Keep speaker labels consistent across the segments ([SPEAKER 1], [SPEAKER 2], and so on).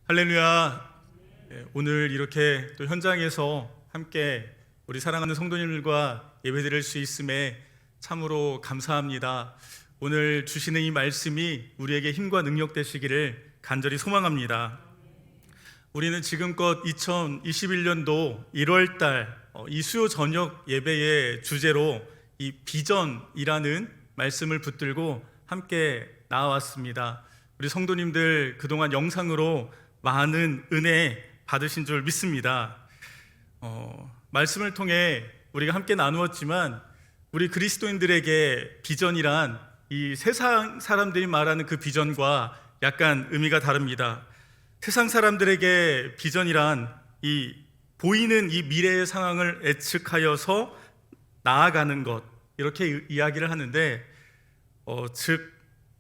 [SPEAKER 1] 할렐루야. 오늘 이렇게 또 현장에서 함께 우리 사랑하는 성도님들과 예배드릴 수 있음에 참으로 감사합니다. 오늘 주시는 이 말씀이 우리에게 힘과 능력 되시기를 간절히 소망합니다. 우리는 지금껏 2021년도 1월달 이 수요 저녁 예배의 주제로 이 비전이라는 말씀을 붙들고 함께 나와왔습니다. 우리 성도님들 그동안 영상으로 많은 은혜 받으신 줄 믿습니다. 말씀을 통해 우리가 함께 나누었지만 우리 그리스도인들에게 비전이란 이 세상 사람들이 말하는 그 비전과 약간 의미가 다릅니다. 세상 사람들에게 비전이란 이 보이는 이 미래의 상황을 예측하여서 나아가는 것, 이렇게 이야기를 하는데 즉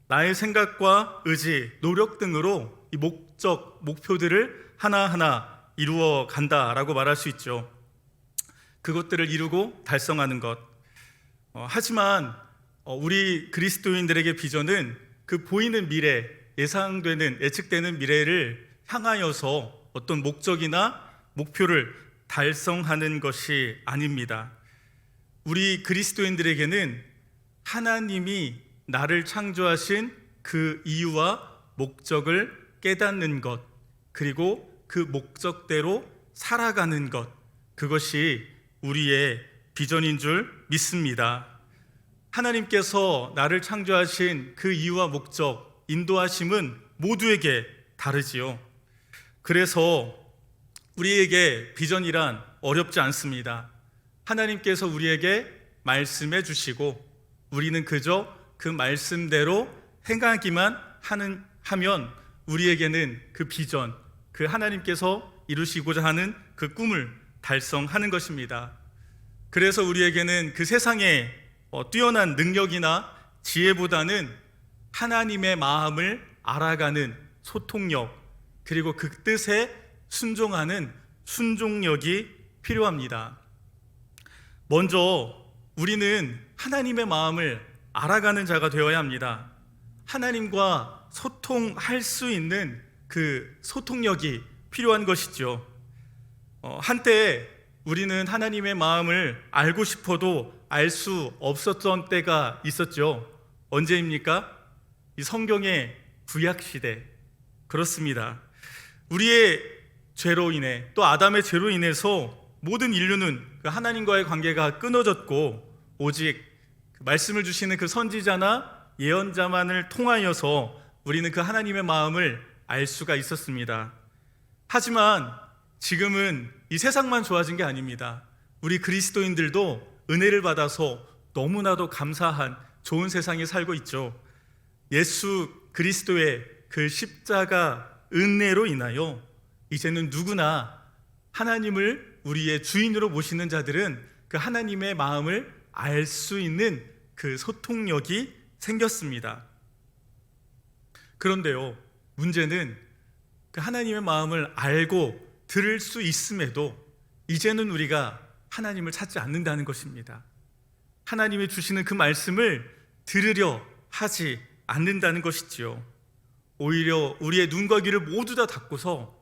[SPEAKER 1] 나의 생각과 의지, 노력 등으로 이 목적, 목표들을 하나하나 이루어 간다라고 말할 수 있죠. 그것들을 이루고 달성하는 것. 하지만 우리 그리스도인들에게 비전은 그 보이는 미래, 예상되는, 예측되는 미래를 향하여서 어떤 목적이나 목표를 달성하는 것이 아닙니다. 우리 그리스도인들에게는 하나님이 나를 창조하신 그 이유와 목적을 깨닫는 것, 그리고 그 목적대로 살아가는 것, 그것이 우리의 비전인 줄 믿습니다. 하나님께서 나를 창조하신 그 이유와 목적, 인도하심은 모두에게 다르지요. 그래서 우리에게 비전이란 어렵지 않습니다. 하나님께서 우리에게 말씀해 주시고 우리는 그저 그 말씀대로 행하기만 하면 우리에게는 그 비전, 그 하나님께서 이루시고자 하는 그 꿈을 달성하는 것입니다. 그래서 우리에게는 그 세상에 뛰어난 능력이나 지혜보다는 하나님의 마음을 알아가는 소통력, 그리고 그 뜻에 순종하는 순종력이 필요합니다. 먼저 우리는 하나님의 마음을 알아가는 자가 되어야 합니다. 하나님과 소통할 수 있는 그 소통력이 필요한 것이죠. 한때 우리는 하나님의 마음을 알고 싶어도 알 수 없었던 때가 있었죠. 언제입니까? 이 성경의 구약시대. 그렇습니다. 우리의 죄로 인해, 또 아담의 죄로 인해서 모든 인류는 그 하나님과의 관계가 끊어졌고 오직 말씀을 주시는 그 선지자나 예언자만을 통하여서 우리는 그 하나님의 마음을 알 수가 있었습니다. 하지만 지금은 이 세상만 좋아진 게 아닙니다. 우리 그리스도인들도 은혜를 받아서 너무나도 감사한 좋은 세상에 살고 있죠. 예수 그리스도의 그 십자가 은혜로 인하여 이제는 누구나 하나님을 우리의 주인으로 모시는 자들은 그 하나님의 마음을 알 수 있는 그 소통력이 생겼습니다. 그런데요, 문제는 그 하나님의 마음을 알고 들을 수 있음에도 이제는 우리가 하나님을 찾지 않는다는 것입니다. 하나님이 주시는 그 말씀을 들으려 하지 않는다는 것이지요. 오히려 우리의 눈과 귀를 모두 다 닫고서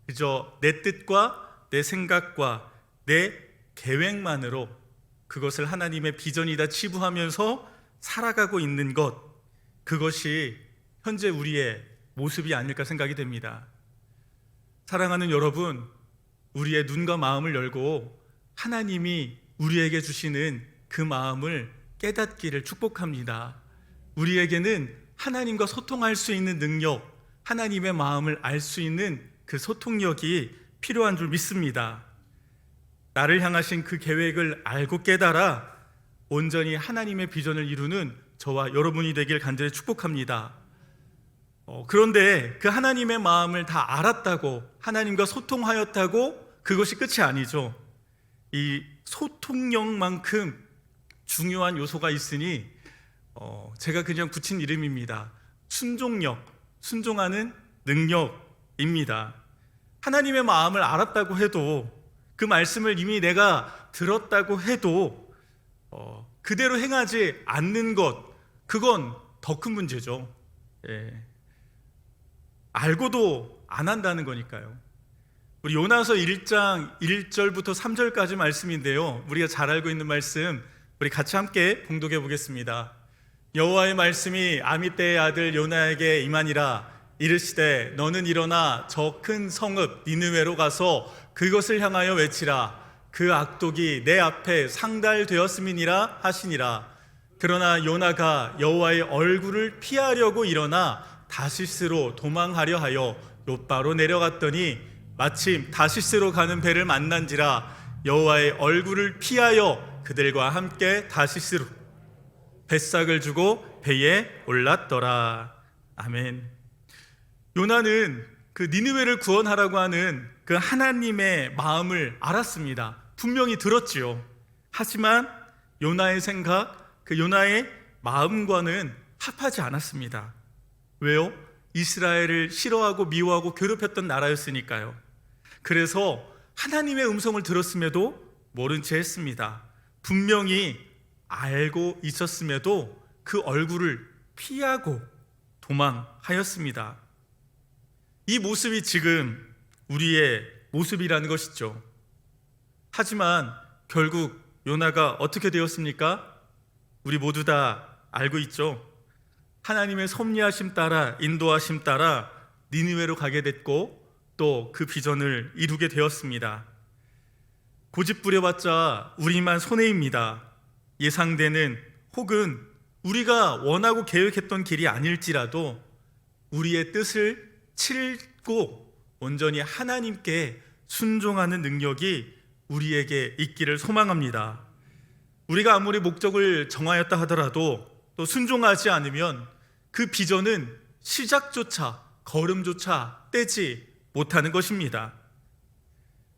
[SPEAKER 1] 그저 내 뜻과 내 생각과 내 계획만으로 그것을 하나님의 비전이다 치부하면서 살아가고 있는 것, 그것이 현재 우리의 모습이 아닐까 생각이 됩니다. 사랑하는 여러분, 우리의 눈과 마음을 열고 하나님이 우리에게 주시는 그 마음을 깨닫기를 축복합니다. 우리에게는 하나님과 소통할 수 있는 능력, 하나님의 마음을 알 수 있는 그 소통력이 필요한 줄 믿습니다. 나를 향하신 그 계획을 알고 깨달아 온전히 하나님의 비전을 이루는 저와 여러분이 되길 간절히 축복합니다. 그런데 그 하나님의 마음을 다 알았다고, 하나님과 소통하였다고 그것이 끝이 아니죠. 이 소통력만큼 중요한 요소가 있으니 제가 그냥 붙인 이름입니다. 순종력, 순종하는 능력입니다. 하나님의 마음을 알았다고 해도, 그 말씀을 이미 내가 들었다고 해도 그대로 행하지 않는 것, 그건 더 큰 문제죠. 알고도 안 한다는 거니까요. 우리 요나서 1장 1절부터 3절까지 말씀인데요, 우리가 잘 알고 있는 말씀, 우리 같이 함께 봉독해 보겠습니다. 여호와의 말씀이 아미떼의 아들 요나에게 임하니라. 이르시되 너는 일어나 저 큰 성읍 니느웨로 가서 그것을 향하여 외치라. 그 악독이 내 앞에 상달되었음이니라 하시니라. 그러나 요나가 여호와의 얼굴을 피하려고 일어나 다시스로 도망하려 하여 욥바로 내려갔더니 마침 다시스로 가는 배를 만난지라. 여호와의 얼굴을 피하여 그들과 함께 다시스로 뱃삭을 주고 배에 올랐더라. 아멘. 요나는 그 니느웨를 구원하라고 하는 그 하나님의 마음을 알았습니다. 분명히 들었지요. 하지만 요나의 생각, 그 요나의 마음과는 합하지 않았습니다. 왜요? 이스라엘을 싫어하고 미워하고 괴롭혔던 나라였으니까요. 그래서 하나님의 음성을 들었음에도 모른 채 했습니다. 분명히 알고 있었음에도 그 얼굴을 피하고 도망하였습니다. 이 모습이 지금 우리의 모습이라는 것이죠. 하지만 결국 요나가 어떻게 되었습니까? 우리 모두 다 알고 있죠. 하나님의 섭리하심 따라, 인도하심 따라 니느웨로 가게 됐고 또 그 비전을 이루게 되었습니다. 고집 부려봤자 우리만 손해입니다. 예상되는 혹은 우리가 원하고 계획했던 길이 아닐지라도 우리의 뜻을 치고 온전히 하나님께 순종하는 능력이 우리에게 있기를 소망합니다. 우리가 아무리 목적을 정하였다 하더라도 또 순종하지 않으면 그 비전은 시작조차 걸음조차 떼지 못하는 것입니다.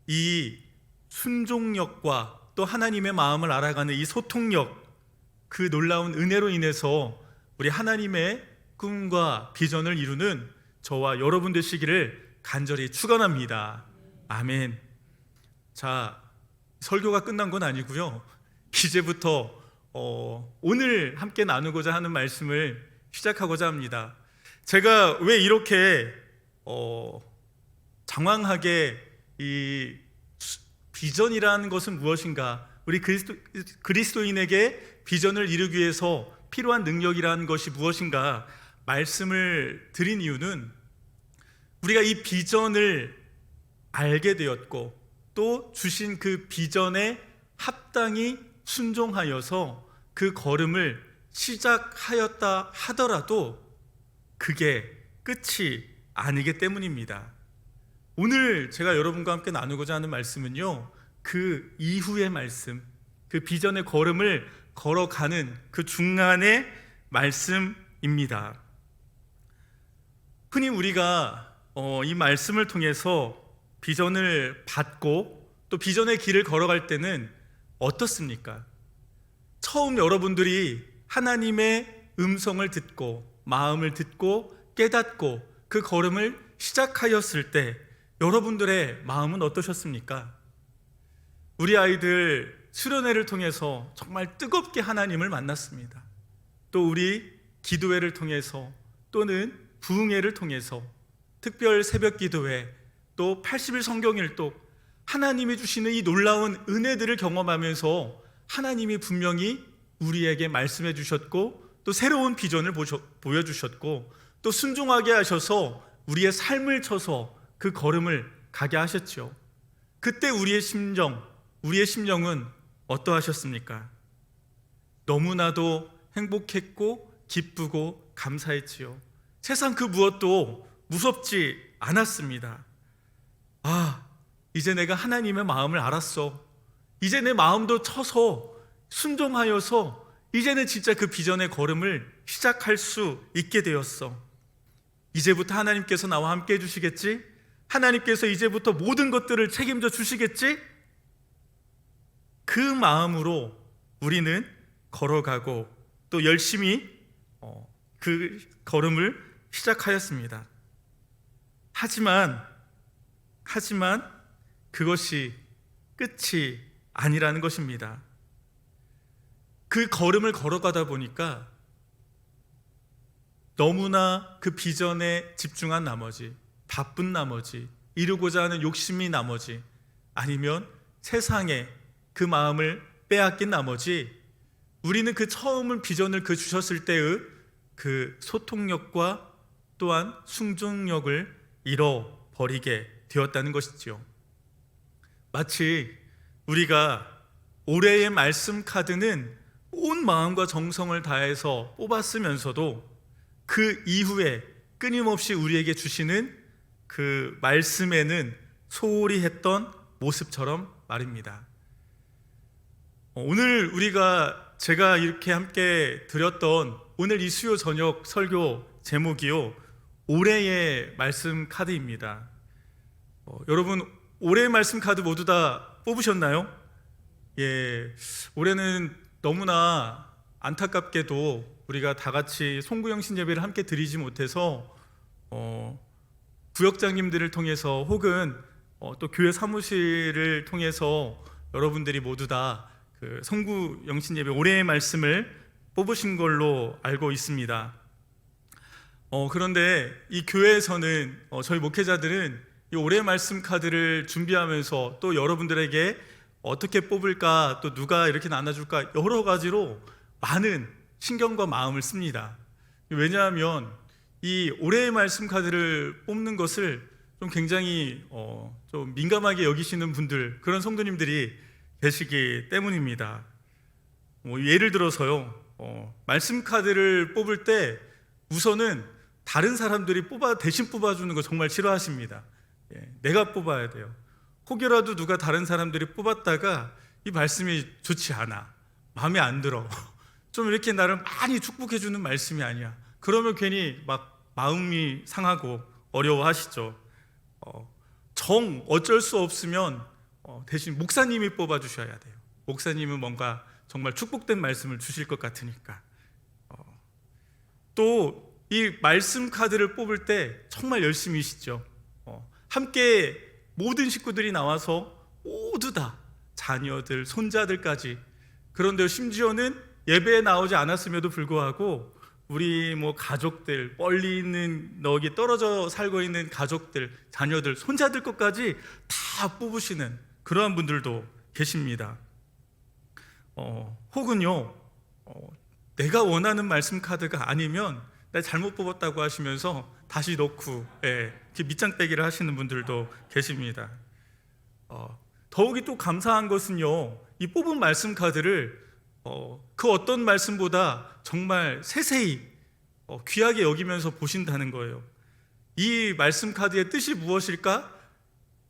[SPEAKER 1] 이 순종력과 또 하나님의 마음을 알아가는 이 소통력, 그 놀라운 은혜로 인해서 우리 하나님의 꿈과 비전을 이루는 저와 여러분 되시기를 간절히 축원합니다. 아멘. 자, 설교가 끝난 건 아니고요. 이제부터 오늘 함께 나누고자 하는 말씀을 시작하고자 합니다. 제가 왜 이렇게 장황하게 이 비전이라는 것은 무엇인가, 우리 그리스도인에게 비전을 이루기 위해서 필요한 능력이라는 것이 무엇인가 말씀을 드린 이유는, 우리가 이 비전을 알게 되었고 또 주신 그 비전에 합당히 순종하여서 그 걸음을 시작하였다 하더라도 그게 끝이 아니기 때문입니다. 오늘 제가 여러분과 함께 나누고자 하는 말씀은요, 그 이후의 말씀, 그 비전의 걸음을 걸어가는 그 중간의 말씀입니다. 흔히 우리가 이 말씀을 통해서 비전을 받고 또 비전의 길을 걸어갈 때는 어떻습니까? 처음 여러분들이 하나님의 음성을 듣고 마음을 듣고 깨닫고 그 걸음을 시작하였을 때 여러분들의 마음은 어떠셨습니까? 우리 아이들 수련회를 통해서 정말 뜨겁게 하나님을 만났습니다. 또 우리 기도회를 통해서 또는 부흥회를 통해서 특별 새벽 기도회 또 80일 성경일독, 하나님이 주시는 이 놀라운 은혜들을 경험하면서 하나님이 분명히 우리에게 말씀해 주셨고 또 새로운 비전을 보여주셨고 또 순종하게 하셔서 우리의 삶을 쳐서 그 걸음을 가게 하셨죠. 그때 우리의 심령은 어떠하셨습니까? 너무나도 행복했고 기쁘고 감사했지요. 세상 그 무엇도 무섭지 않았습니다. 이제 내가 하나님의 마음을 알았어. 이제 내 마음도 쳐서 순종하여서 이제는 진짜 그 비전의 걸음을 시작할 수 있게 되었어. 이제부터 하나님께서 나와 함께 해주시겠지? 하나님께서 이제부터 모든 것들을 책임져 주시겠지? 그 마음으로 우리는 걸어가고 또 열심히 그 걸음을 시작하였습니다. 하지만 그것이 끝이 아니라는 것입니다. 그 걸음을 걸어가다 보니까 너무나 그 비전에 집중한 나머지 바쁜 나머지, 이루고자 하는 욕심이 나머지, 아니면 세상에 그 마음을 빼앗긴 나머지 우리는 그 처음 비전을 그 주셨을 때의 그 소통력과 또한 순종력을 잃어버리게 되었다는 것이지요. 마치 우리가 올해의 말씀 카드는 온 마음과 정성을 다해서 뽑았으면서도 그 이후에 끊임없이 우리에게 주시는 그 말씀에는 소홀히 했던 모습처럼 말입니다. 오늘 제가 이렇게 함께 드렸던 오늘 이 수요 저녁 설교 제목이요, 올해의 말씀 카드입니다. 여러분, 올해의 말씀 카드 모두 다 뽑으셨나요? 예, 올해는 너무나 안타깝게도 우리가 다 같이 송구영신 예배를 함께 드리지 못해서 구역장님들을 통해서 혹은 또 교회 사무실을 통해서 여러분들이 모두 다 그 송구영신 예배 올해의 말씀을 뽑으신 걸로 알고 있습니다. 그런데 이 교회에서는 저희 목회자들은 이 올해의 말씀 카드를 준비하면서 또 여러분들에게 어떻게 뽑을까, 또 누가 이렇게 나눠줄까, 여러 가지로 많은 신경과 마음을 씁니다. 왜냐하면 이 올해의 말씀 카드를 뽑는 것을 좀 굉장히 좀 민감하게 여기시는 분들, 그런 성도님들이 계시기 때문입니다. 예를 들어서요, 말씀 카드를 뽑을 때 우선은 다른 사람들이 대신 뽑아주는 거 정말 싫어하십니다. 내가 뽑아야 돼요. 혹여라도 누가 다른 사람들이 뽑았다가 이 말씀이 좋지 않아, 마음에 안 들어, 좀 이렇게 나를 많이 축복해주는 말씀이 아니야, 그러면 괜히 막 마음이 상하고 어려워하시죠. 어쩔 수 없으면 대신 목사님이 뽑아주셔야 돼요. 목사님은 뭔가 정말 축복된 말씀을 주실 것 같으니까. 또 이 말씀 카드를 뽑을 때 정말 열심히시죠. 함께 모든 식구들이 나와서 모두 다 자녀들, 손자들까지, 그런데 심지어는 예배에 나오지 않았음에도 불구하고 우리 가족들, 멀리 있는 여기 떨어져 살고 있는 가족들, 자녀들, 손자들 것까지 다 뽑으시는 그러한 분들도 계십니다. 혹은요, 내가 원하는 말씀 카드가 아니면 나 잘못 뽑았다고 하시면서 다시 넣고 밑장 빼기를 하시는 분들도 계십니다. 더욱이 또 감사한 것은요, 이 뽑은 말씀 카드를 그 어떤 말씀보다 정말 세세히 귀하게 여기면서 보신다는 거예요. 이 말씀 카드의 뜻이 무엇일까?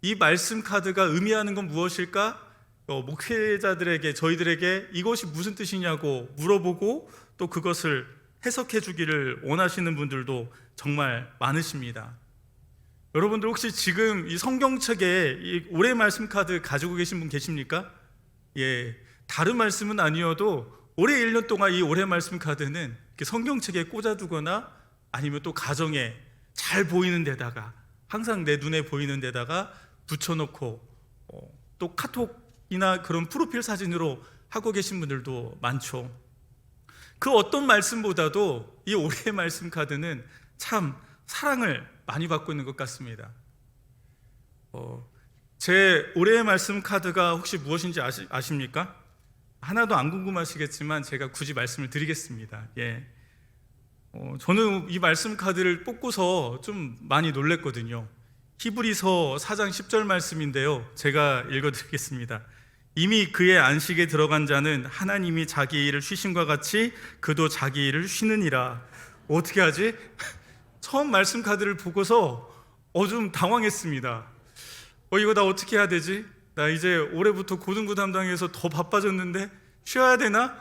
[SPEAKER 1] 이 말씀 카드가 의미하는 건 무엇일까? 목회자들에게, 저희들에게 이것이 무슨 뜻이냐고 물어보고 또 그것을 해석해 주기를 원하시는 분들도 정말 많으십니다. 여러분들 혹시 지금 이 성경책에 이 올해 말씀 카드 가지고 계신 분 계십니까? 다른 말씀은 아니어도 올해 1년 동안 이 올해 말씀 카드는 성경책에 꽂아두거나 아니면 또 가정에 잘 보이는 데다가, 항상 내 눈에 보이는 데다가 붙여놓고 또 카톡이나 그런 프로필 사진으로 하고 계신 분들도 많죠. 그 어떤 말씀보다도 이 올해의 말씀 카드는 참 사랑을 많이 받고 있는 것 같습니다. 제 올해의 말씀 카드가 혹시 무엇인지 아십니까? 하나도 안 궁금하시겠지만 제가 굳이 말씀을 드리겠습니다. 저는 이 말씀 카드를 뽑고서 좀 많이 놀랬거든요. 히브리서 4장 10절 말씀인데요, 제가 읽어드리겠습니다. 이미 그의 안식에 들어간 자는 하나님이 자기 일을 쉬심과 같이 그도 자기 일을 쉬느니라. 어떻게 하지? 처음 말씀 카드를 보고서 좀 당황했습니다. 이거 나 어떻게 해야 되지? 나 이제 올해부터 고등부 담당해서 더 바빠졌는데 쉬어야 되나?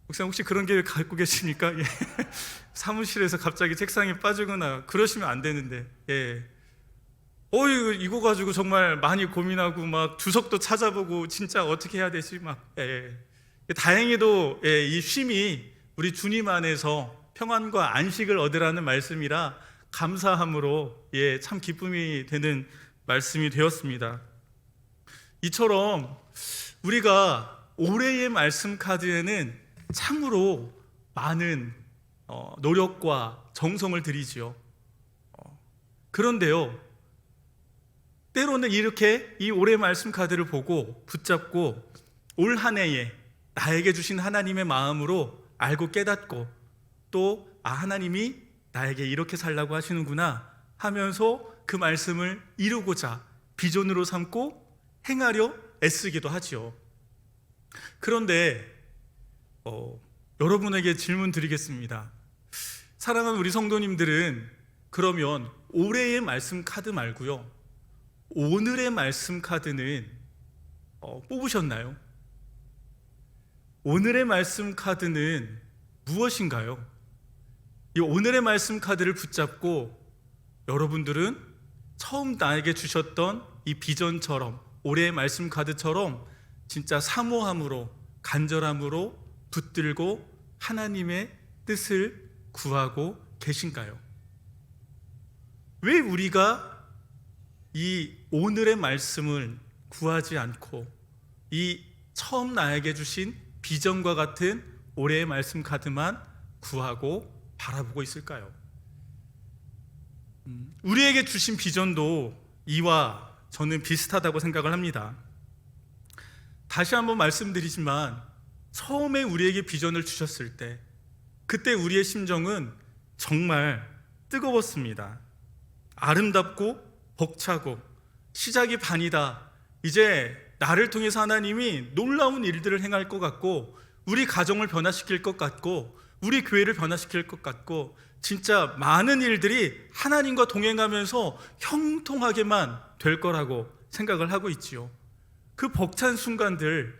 [SPEAKER 1] 목사님 혹시 그런 계획 갖고 계십니까? 사무실에서 갑자기 책상에 빠지거나 그러시면 안 되는데, 이거 가지고 정말 많이 고민하고 막 주석도 찾아보고 진짜 어떻게 해야 되지? 다행히도 이 쉼이 우리 주님 안에서 평안과 안식을 얻으라는 말씀이라 감사함으로 참 기쁨이 되는 말씀이 되었습니다. 이처럼 우리가 올해의 말씀 카드에는 참으로 많은 노력과 정성을 들이지요. 그런데요, 때로는 이렇게 이 올해 말씀 카드를 보고 붙잡고 올 한 해에 나에게 주신 하나님의 마음으로 알고 깨닫고 또 하나님이 나에게 이렇게 살라고 하시는구나 하면서 그 말씀을 이루고자 비전으로 삼고 행하려 애쓰기도 하지요. 그런데 여러분에게 질문 드리겠습니다. 사랑하는 우리 성도님들은 그러면 올해의 말씀 카드 말고요, 오늘의 말씀 카드는 뽑으셨나요? 오늘의 말씀 카드는 무엇인가요? 이 오늘의 말씀 카드를 붙잡고 여러분들은 처음 나에게 주셨던 이 비전처럼, 올해의 말씀 카드처럼 진짜 사모함으로, 간절함으로 붙들고 하나님의 뜻을 구하고 계신가요? 왜 우리가 이 오늘의 말씀을 구하지 않고 이 처음 나에게 주신 비전과 같은 올해의 말씀 카드만 구하고 바라보고 있을까요? 우리에게 주신 비전도 이와 저는 비슷하다고 생각을 합니다. 다시 한번 말씀드리지만 처음에 우리에게 비전을 주셨을 때 그때 우리의 심정은 정말 뜨거웠습니다. 아름답고 벅차고 시작이 반이다, 이제 나를 통해서 하나님이 놀라운 일들을 행할 것 같고 우리 가정을 변화시킬 것 같고 우리 교회를 변화시킬 것 같고 진짜 많은 일들이 하나님과 동행하면서 형통하게만 될 거라고 생각을 하고 있지요. 그 벅찬 순간들,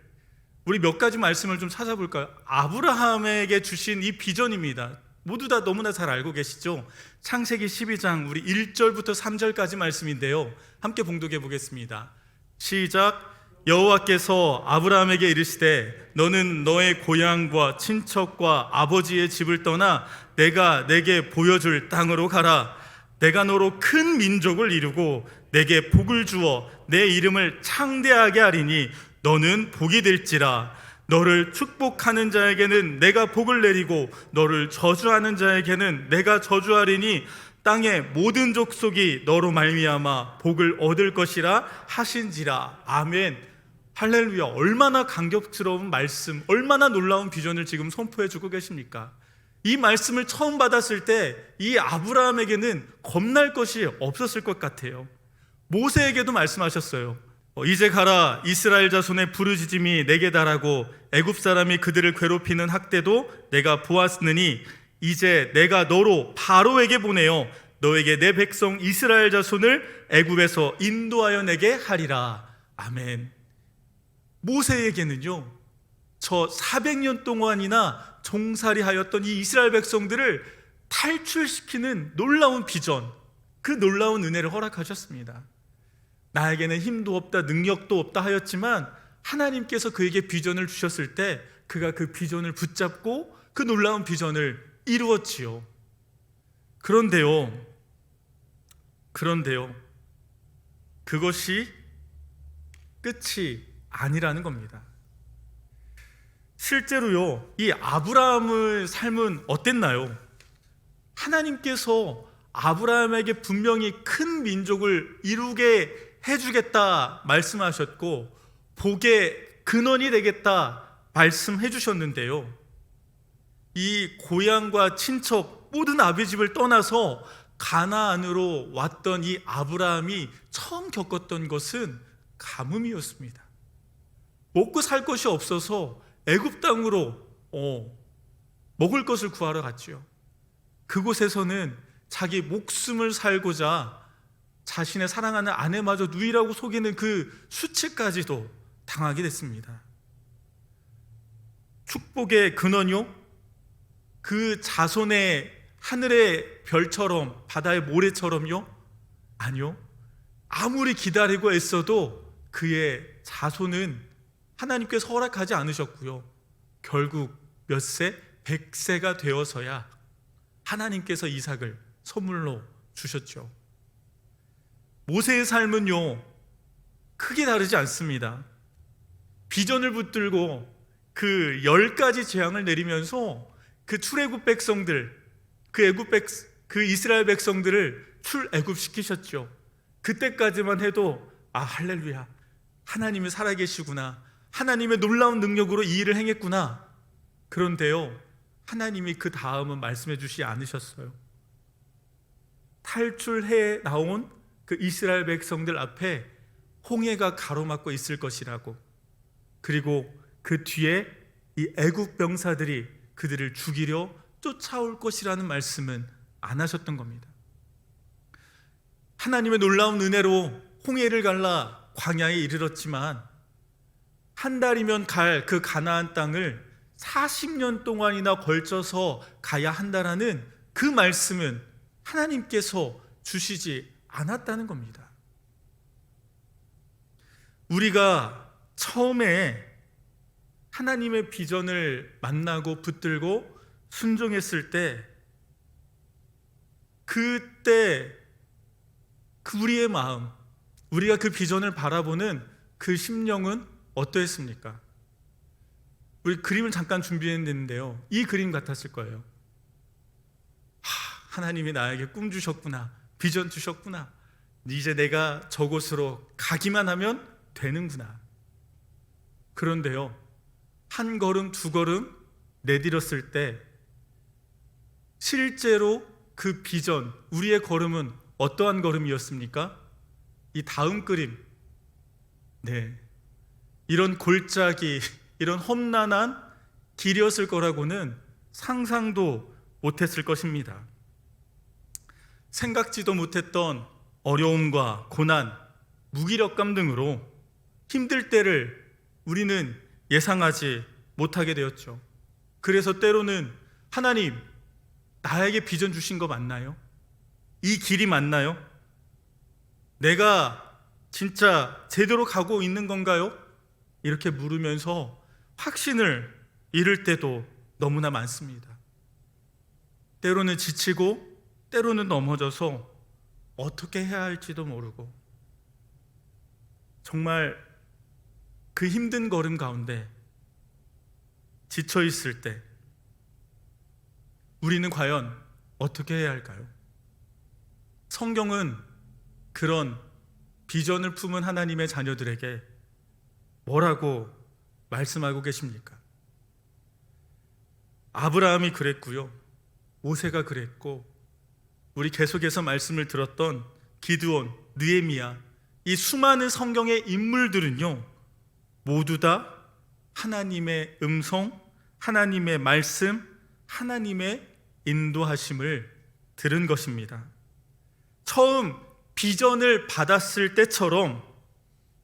[SPEAKER 1] 우리 몇 가지 말씀을 좀 찾아볼까요? 아브라함에게 주신 이 비전입니다. 모두 다 너무나 잘 알고 계시죠? 창세기 12장 우리 1절부터 3절까지 말씀인데요, 함께 봉독해 보겠습니다. 시작. 여호와께서 아브라함에게 이르시되 너는 너의 고향과 친척과 아버지의 집을 떠나 내가 내게 보여줄 땅으로 가라. 내가 너로 큰 민족을 이루고 내게 복을 주어 내 이름을 창대하게 하리니 너는 복이 될지라. 너를 축복하는 자에게는 내가 복을 내리고 너를 저주하는 자에게는 내가 저주하리니 땅의 모든 족속이 너로 말미암아 복을 얻을 것이라 하신지라. 아멘. 할렐루야. 얼마나 감격스러운 말씀, 얼마나 놀라운 비전을 지금 선포해 주고 계십니까? 이 말씀을 처음 받았을 때 이 아브라함에게는 겁날 것이 없었을 것 같아요. 모세에게도 말씀하셨어요. 이제 가라. 이스라엘 자손의 부르짖음이 내게 달하고 애굽 사람이 그들을 괴롭히는 학대도 내가 보았으니 이제 내가 너로 바로에게 보내어 너에게 내 백성 이스라엘 자손을 애굽에서 인도하여 내게 하리라. 아멘. 모세에게는요, 저 400년 동안이나 종살이하였던 이 이스라엘 백성들을 탈출시키는 놀라운 비전, 그 놀라운 은혜를 허락하셨습니다. 나에게는 힘도 없다, 능력도 없다 하였지만 하나님께서 그에게 비전을 주셨을 때 그가 그 비전을 붙잡고 그 놀라운 비전을 이루었지요. 그런데요, 그것이 끝이 아니라는 겁니다. 실제로요, 이 아브라함의 삶은 어땠나요? 하나님께서 아브라함에게 분명히 큰 민족을 이루게 해주겠다 말씀하셨고 복의 근원이 되겠다 말씀해 주셨는데요, 이 고향과 친척 모든 아비집을 떠나서 가나안으로 왔던 이 아브라함이 처음 겪었던 것은 가뭄이었습니다. 먹고 살 것이 없어서 애굽 땅으로 먹을 것을 구하러 갔지요. 그곳에서는 자기 목숨을 살고자 자신의 사랑하는 아내마저 누이라고 속이는 그 수치까지도 당하게 됐습니다. 축복의 근원이요? 그 자손의 하늘의 별처럼 바다의 모래처럼요? 아니요. 아무리 기다리고 애써도 그의 자손은 하나님께서 허락하지 않으셨고요, 결국 몇 세? 100세가 되어서야 하나님께서 이삭을 선물로 주셨죠. 모세의 삶은요, 크게 다르지 않습니다. 비전을 붙들고 그 10가지 재앙을 내리면서 그 출애굽 백성들, 그 이스라엘 백성들을 출애굽시키셨죠. 그때까지만 해도 할렐루야, 하나님이 살아계시구나, 하나님의 놀라운 능력으로 이 일을 행했구나. 그런데요, 하나님이 그 다음은 말씀해 주시지 않으셨어요. 탈출해 나온 그 이스라엘 백성들 앞에 홍해가 가로막고 있을 것이라고, 그리고 그 뒤에 이 애국 병사들이 그들을 죽이려 쫓아올 것이라는 말씀은 안 하셨던 겁니다. 하나님의 놀라운 은혜로 홍해를 갈라 광야에 이르렀지만 한 달이면 갈 그 가나안 땅을 40년 동안이나 걸쳐서 가야 한다라는 그 말씀은 하나님께서 주시지 않았다는 겁니다. 우리가 처음에 하나님의 비전을 만나고 붙들고 순종했을 때, 그때 우리의 마음, 우리가 그 비전을 바라보는 그 심령은 어떠했습니까? 우리 그림을 잠깐 준비했는데요, 이 그림 같았을 거예요. 하나님이 나에게 꿈 주셨구나, 비전 주셨구나, 이제 내가 저곳으로 가기만 하면 되는구나. 그런데요, 한 걸음 두 걸음 내디뎠을 때 실제로 그 비전, 우리의 걸음은 어떠한 걸음이었습니까? 이 다음 그림, 이런 골짜기, 이런 험난한 길이었을 거라고는 상상도 못했을 것입니다. 생각지도 못했던 어려움과 고난, 무기력감 등으로 힘들 때를 우리는 예상하지 못하게 되었죠. 그래서 때로는 하나님, 나에게 비전 주신 거 맞나요? 이 길이 맞나요? 내가 진짜 제대로 가고 있는 건가요? 이렇게 물으면서 확신을 잃을 때도 너무나 많습니다. 때로는 지치고 때로는 넘어져서 어떻게 해야 할지도 모르고, 정말 그 힘든 걸음 가운데 지쳐 있을 때 우리는 과연 어떻게 해야 할까요? 성경은 그런 비전을 품은 하나님의 자녀들에게 뭐라고 말씀하고 계십니까? 아브라함이 그랬고요, 모세가 그랬고, 우리 계속해서 말씀을 들었던 기드온, 느헤미야, 이 수많은 성경의 인물들은요, 모두 다 하나님의 음성, 하나님의 말씀, 하나님의 인도하심을 들은 것입니다. 처음 비전을 받았을 때처럼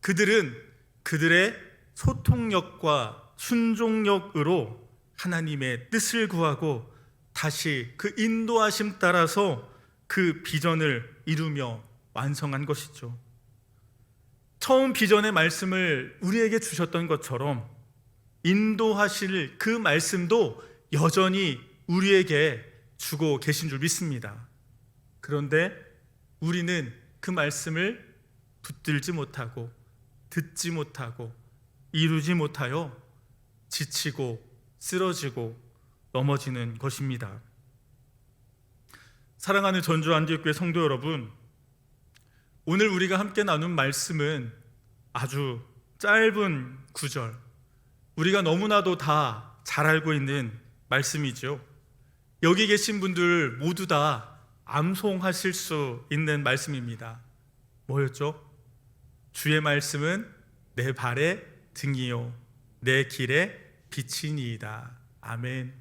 [SPEAKER 1] 그들은 그들의 소통력과 순종력으로 하나님의 뜻을 구하고 다시 그 인도하심 따라서 그 비전을 이루며 완성한 것이죠. 처음 비전의 말씀을 우리에게 주셨던 것처럼 인도하실 그 말씀도 여전히 우리에게 주고 계신 줄 믿습니다. 그런데 우리는 그 말씀을 붙들지 못하고 듣지 못하고 이루지 못하여 지치고 쓰러지고 넘어지는 것입니다. 사랑하는 전주 안디옥교회 성도 여러분, 오늘 우리가 함께 나눈 말씀은 아주 짧은 구절, 우리가 너무나도 다 잘 알고 있는 말씀이죠. 여기 계신 분들 모두 다 암송하실 수 있는 말씀입니다. 뭐였죠? 주의 말씀은 내 발의 등이요 내 길의 빛이니이다. 아멘.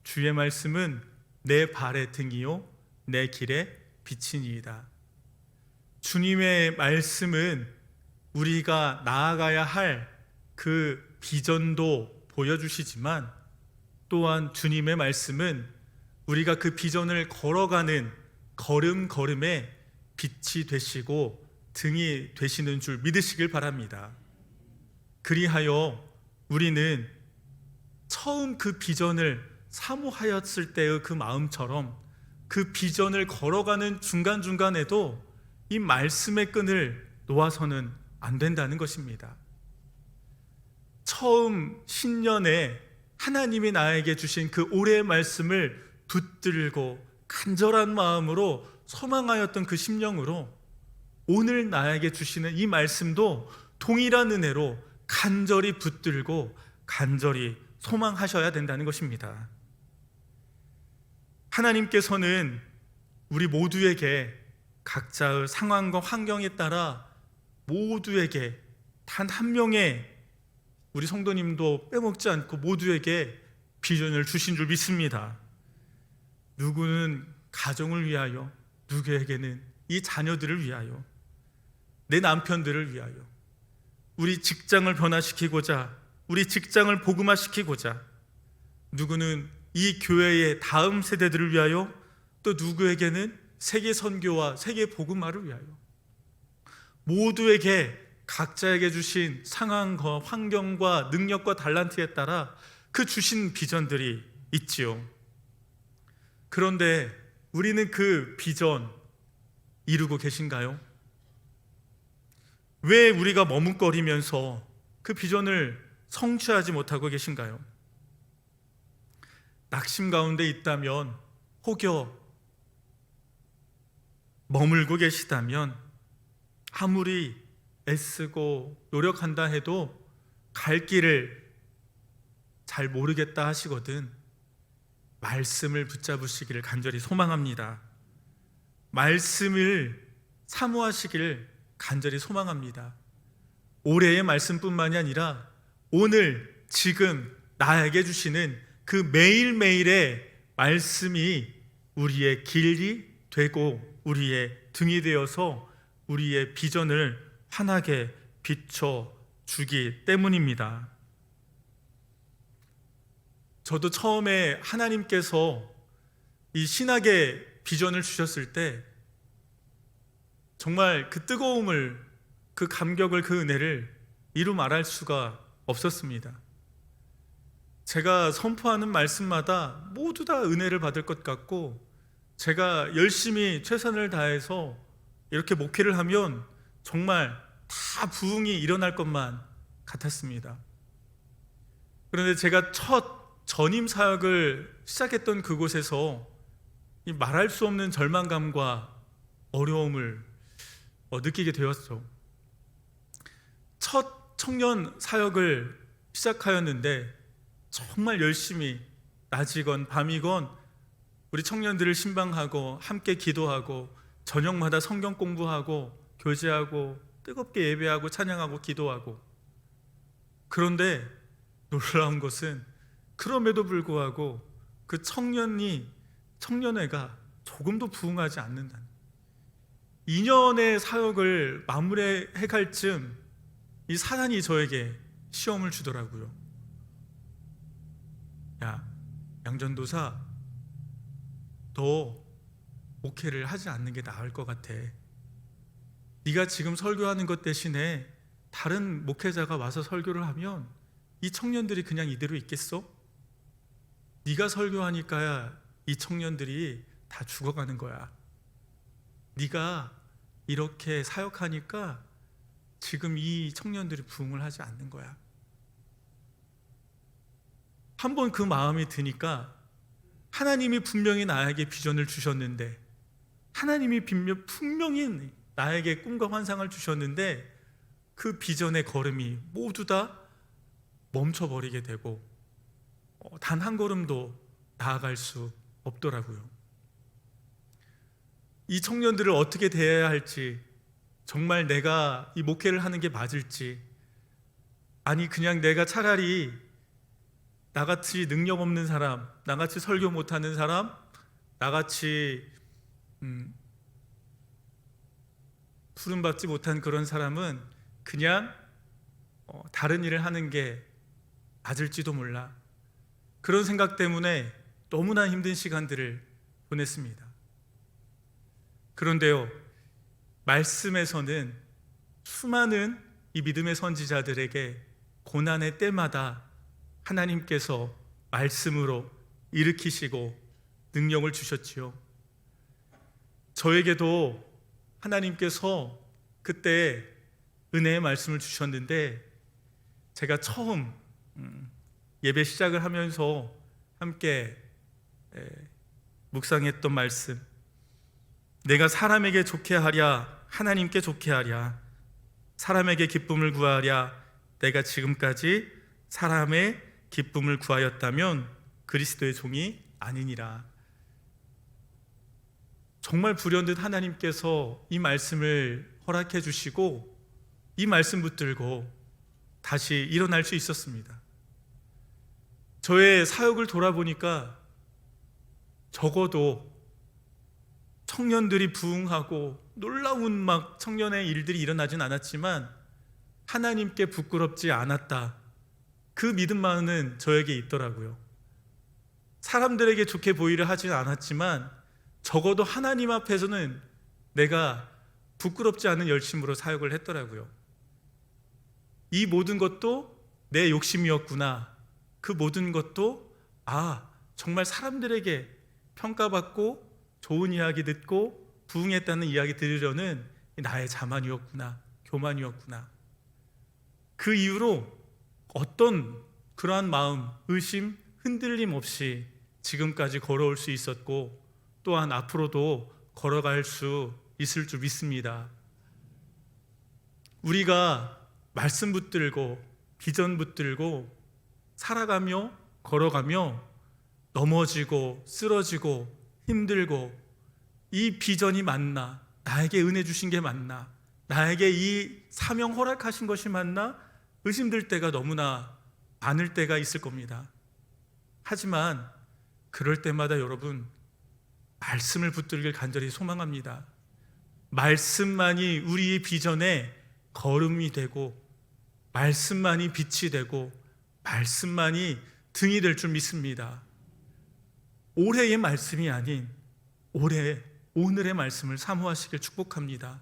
[SPEAKER 1] 주의 말씀은 내 발의 등이요 내 길의 빛이니이다. 주님의 말씀은 우리가 나아가야 할 그 비전도 보여주시지만, 또한 주님의 말씀은 우리가 그 비전을 걸어가는 걸음걸음에 빛이 되시고 등이 되시는 줄 믿으시길 바랍니다. 그리하여 우리는 처음 그 비전을 사모하였을 때의 그 마음처럼 그 비전을 걸어가는 중간중간에도 이 말씀의 끈을 놓아서는 안 된다는 것입니다. 처음 신년에 하나님이 나에게 주신 그 올해의 말씀을 붙들고 간절한 마음으로 소망하였던 그 심령으로 오늘 나에게 주시는 이 말씀도 동일한 은혜로 간절히 붙들고 간절히 소망하셔야 된다는 것입니다. 하나님께서는 우리 모두에게 각자의 상황과 환경에 따라 모두에게 단 한 명의 우리 성도님도 빼먹지 않고 모두에게 비전을 주신 줄 믿습니다. 누구는 가정을 위하여, 누구에게는 이 자녀들을 위하여, 내 남편들을 위하여, 우리 직장을 변화시키고자, 우리 직장을 복음화시키고자, 누구는 이 교회의 다음 세대들을 위하여, 또 누구에게는 세계 선교와 세계 복음화를 위하여, 모두에게 각자에게 주신 상황과 환경과 능력과 달란트에 따라 그 주신 비전들이 있지요. 그런데 우리는 그 비전 이루고 계신가요? 왜 우리가 머뭇거리면서 그 비전을 성취하지 못하고 계신가요? 낙심 가운데 있다면, 혹여 머물고 계시다면, 아무리 애쓰고 노력한다 해도 갈 길을 잘 모르겠다 하시거든 말씀을 붙잡으시기를 간절히 소망합니다. 말씀을 사모하시기를 간절히 소망합니다. 올해의 말씀뿐만이 아니라 오늘 지금 나에게 주시는 그 매일매일의 말씀이 우리의 길이 되고 우리의 등이 되어서 우리의 비전을 환하게 비춰주기 때문입니다. 저도 처음에 하나님께서 이 신학의 비전을 주셨을 때 정말 그 뜨거움을, 그 감격을, 그 은혜를 이루 말할 수가 없었습니다. 제가 선포하는 말씀마다 모두 다 은혜를 받을 것 같고, 제가 열심히 최선을 다해서 이렇게 목회를 하면 정말 다 부흥이 일어날 것만 같았습니다. 그런데 제가 첫 전임 사역을 시작했던 그곳에서 이 말할 수 없는 절망감과 어려움을 느끼게 되었죠. 첫 청년 사역을 시작하였는데 정말 열심히 낮이건 밤이건 우리 청년들을 신방하고 함께 기도하고 저녁마다 성경 공부하고 교제하고 뜨겁게 예배하고 찬양하고 기도하고, 그런데 놀라운 것은 그럼에도 불구하고 그 청년회가 조금도 부흥하지 않는다는, 2년의 사역을 마무리해갈 즈음 이 사단이 저에게 시험을 주더라고요. 야, 양전도사, 너 목회를 하지 않는 게 나을 것 같아. 네가 지금 설교하는 것 대신에 다른 목회자가 와서 설교를 하면 이 청년들이 그냥 이대로 있겠어? 네가 설교하니까 이 청년들이 다 죽어가는 거야. 네가 이렇게 사역하니까 지금 이 청년들이 부흥을 하지 않는 거야. 한번 그 마음이 드니까 하나님이 분명히 나에게 비전을 주셨는데, 하나님이 분명히 나에게 꿈과 환상을 주셨는데 그 비전의 걸음이 모두 다 멈춰버리게 되고 단 한 걸음도 나아갈 수 없더라고요. 이 청년들을 어떻게 대해야 할지, 정말 내가 이 목회를 하는 게 맞을지, 아니 그냥 내가 차라리 나같이 능력 없는 사람, 나같이 설교 못하는 사람, 나같이 부름받지 못한 그런 사람은 그냥 다른 일을 하는 게 맞을지도 몰라. 그런 생각 때문에 너무나 힘든 시간들을 보냈습니다. 그런데요, 말씀에서는 수많은 이 믿음의 선지자들에게 고난의 때마다 하나님께서 말씀으로 일으키시고 능력을 주셨지요. 저에게도 하나님께서 그때 은혜의 말씀을 주셨는데, 제가 처음 예배 시작을 하면서 함께 묵상했던 말씀, 내가 사람에게 좋게 하랴 하나님께 좋게 하랴, 사람에게 기쁨을 구하랴 내가 지금까지 사람의 기쁨을 구하였다면 그리스도의 종이 아니니라. 정말 불현듯 하나님께서 이 말씀을 허락해 주시고 이 말씀 붙들고 다시 일어날 수 있었습니다. 저의 사역을 돌아보니까 적어도 청년들이 부흥하고 놀라운 막 청년의 일들이 일어나진 않았지만 하나님께 부끄럽지 않았다, 그 믿음만은 저에게 있더라고요. 사람들에게 좋게 보이려 하진 않았지만 적어도 하나님 앞에서는 내가 부끄럽지 않은 열심으로 사역을 했더라고요. 이 모든 것도 내 욕심이었구나, 그 모든 것도 정말 사람들에게 평가받고 좋은 이야기 듣고 부흥했다는 이야기 들으려는 나의 자만이었구나, 교만이었구나. 그 이후로 어떤 그러한 마음, 의심, 흔들림 없이 지금까지 걸어올 수 있었고 또한 앞으로도 걸어갈 수 있을 줄 믿습니다. 우리가 말씀 붙들고 비전 붙들고 살아가며 걸어가며 넘어지고 쓰러지고 힘들고 이 비전이 맞나, 나에게 은혜 주신 게 맞나, 나에게 이 사명 허락하신 것이 맞나 의심될 때가 너무나 많을 때가 있을 겁니다. 하지만 그럴 때마다 여러분, 말씀을 붙들길 간절히 소망합니다. 말씀만이 우리의 비전의 걸음이 되고 말씀만이 빛이 되고 말씀만이 등이 될 줄 믿습니다. 올해의 말씀이 아닌 오늘의 말씀을 사모하시길 축복합니다.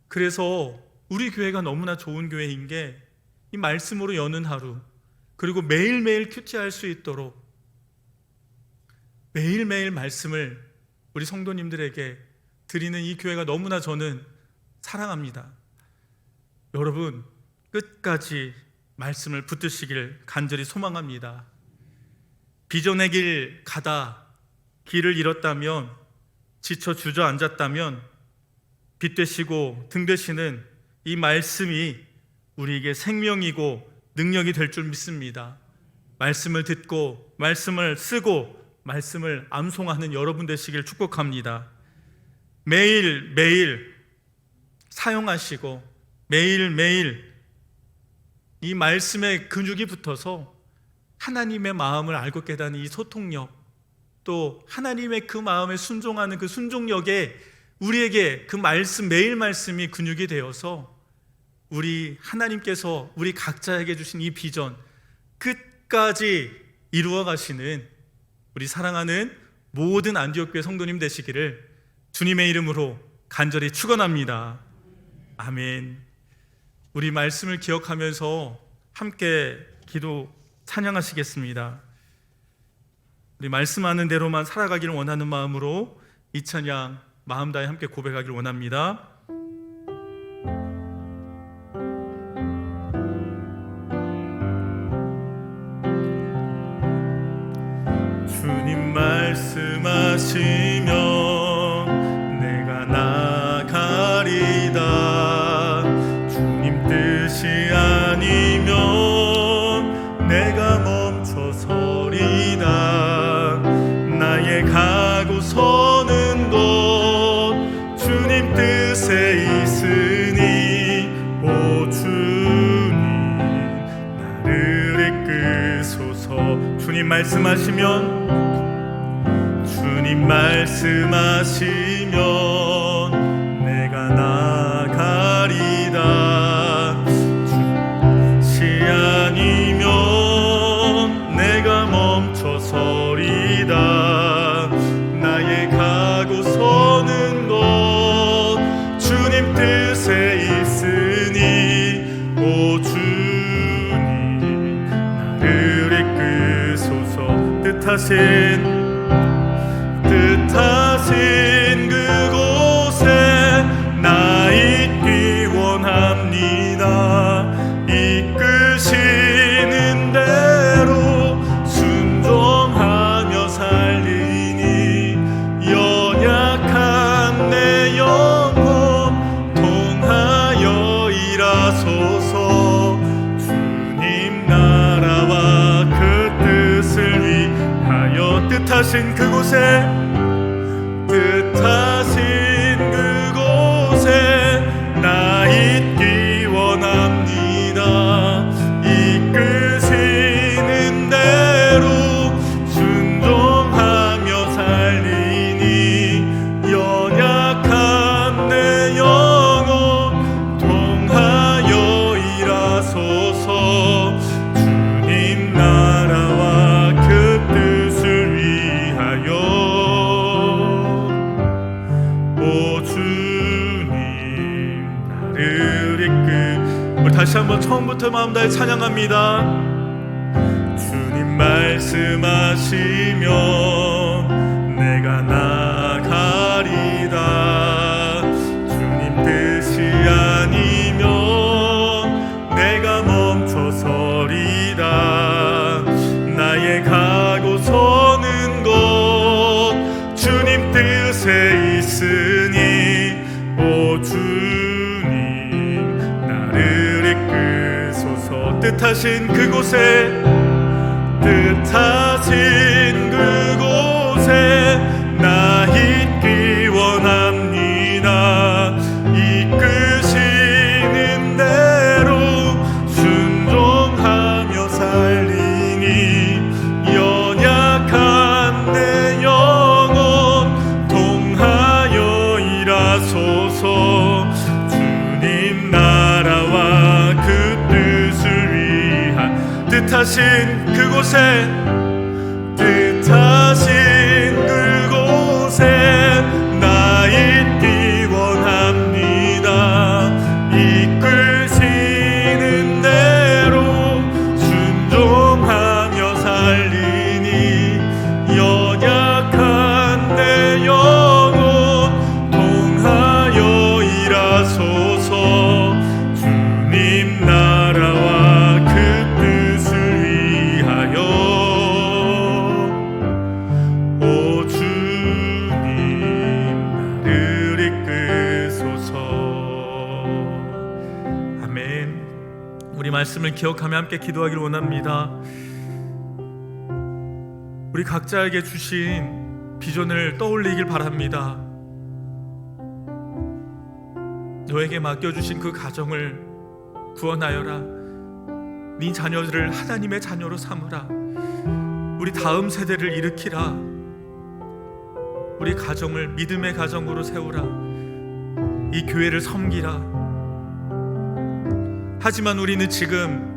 [SPEAKER 1] 그래서 우리 교회가 너무나 좋은 교회인 게 이 말씀으로 여는 하루, 그리고 매일매일 큐티할 수 있도록 매일매일 말씀을 우리 성도님들에게 드리는 이 교회가 너무나 저는 사랑합니다. 여러분, 끝까지 말씀을 붙드시길 간절히 소망합니다. 비전의 길 가다 길을 잃었다면, 지쳐 주저앉았다면 빛 되시고 등 되시는 이 말씀이 우리에게 생명이고 능력이 될 줄 믿습니다. 말씀을 듣고 말씀을 쓰고 말씀을 암송하는 여러분 되시길 축복합니다. 매일매일 사용하시고 매일매일 이 말씀의 근육이 붙어서 하나님의 마음을 알고 깨닫는 이 소통력, 또 하나님의 그 마음에 순종하는 그 순종력에 우리에게 그 말씀, 매일 말씀이 근육이 되어서 우리 하나님께서 우리 각자에게 주신 이 비전 끝까지 이루어 가시는 우리 사랑하는 모든 안디옥 교회 성도님 되시기를 주님의 이름으로 간절히 축원합니다. 아멘. 우리 말씀을 기억하면서 함께 기도 찬양하시겠습니다. 우리 말씀하는 대로만 살아가기를 원하는 마음으로 이 찬양 마음 다해 함께 고백하기를 원합니다. 주님 말씀하시면 내가 나가리다. 주님 뜻이 아니면 내가 멈춰서리다. 나의 가고 서는 곳 주님 뜻에 있으니 오 주님 나를 이끄소서. 주님 말씀하시면 내가 나가리다. 주시 아니면 내가 멈춰서리다. 나의 가고 서는 곳 주님 뜻에 있으니 오 주님 나를 이끄소서. 뜻하신 그곳에 나 있기 원합니다. 이끄시는 대로 순종하며 살리니 연약한 일하소서. 주님 나라와 그 뜻을 위하여 뜻하신 그곳에 나 있기 원합니다. 이끄시는 대로 순종하며 살리니 연약한 내 영혼 통하여 일하소서. 주님 나라와 그 뜻을 위하여. 오 주님 나를 이끌. 우리 다시 한번 처음부터 마음 다해 찬양합니다. 주님 말씀하시면 내가 나가리다. 주님 뜻이 아니면 내가 멈춰서리다. 나의 가고 서는 곳 주님 뜻에 있으니 오 주님 나를 이끌소서. 뜻하신 그곳에 나 있기 원합니다. 이끄시는 대로 순종하며 살리니 연약한 내 영혼 통하여 일하소서. 주님 나라와 그 뜻을 위한 뜻하신 그곳에 나 있기 원합니다. 이끄시는 대로 순종하며 살리니 연약한 내 영혼 통하여 일하소서. 주님 나라와 그 뜻을 위하여. 오 주님 나를 이끌소서. 아멘. 우리 말씀을 기억하며 함께 기도하기를 원합니다. 우리 각자에게 주신 비전을 떠올리길 바랍니다. 너에게 맡겨주신 그 가정을 구원하여라. 네 자녀들을 하나님의 자녀로 삼으라. 우리 다음 세대를 일으키라. 우리 가정을 믿음의 가정으로 세우라. 이 교회를 섬기라. 하지만 우리는 지금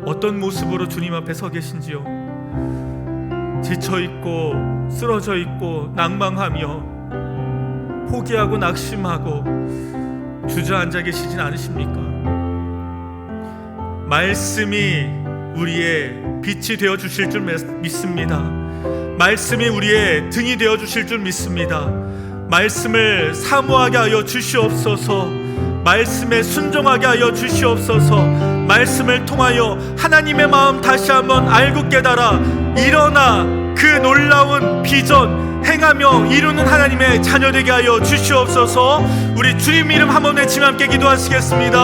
[SPEAKER 1] 어떤 모습으로 주님 앞에 서 계신지요? 지쳐있고 쓰러져있고 낭망하며 포기하고 낙심하고 주저앉아 계시진 않으십니까? 말씀이 우리의 빛이 되어 주실 줄 믿습니다. 말씀이 우리의 등이 되어 주실 줄 믿습니다. 말씀을 사모하게 하여 주시옵소서. 말씀에 순종하게 하여 주시옵소서. 말씀을 통하여 하나님의 마음 다시 한번 알고 깨달아 일어나 그 놀라운 비전 행하며 이루는 하나님의 자녀되게 하여 주시옵소서. 우리 주님 이름 한번 외치며 함께 기도하시겠습니다.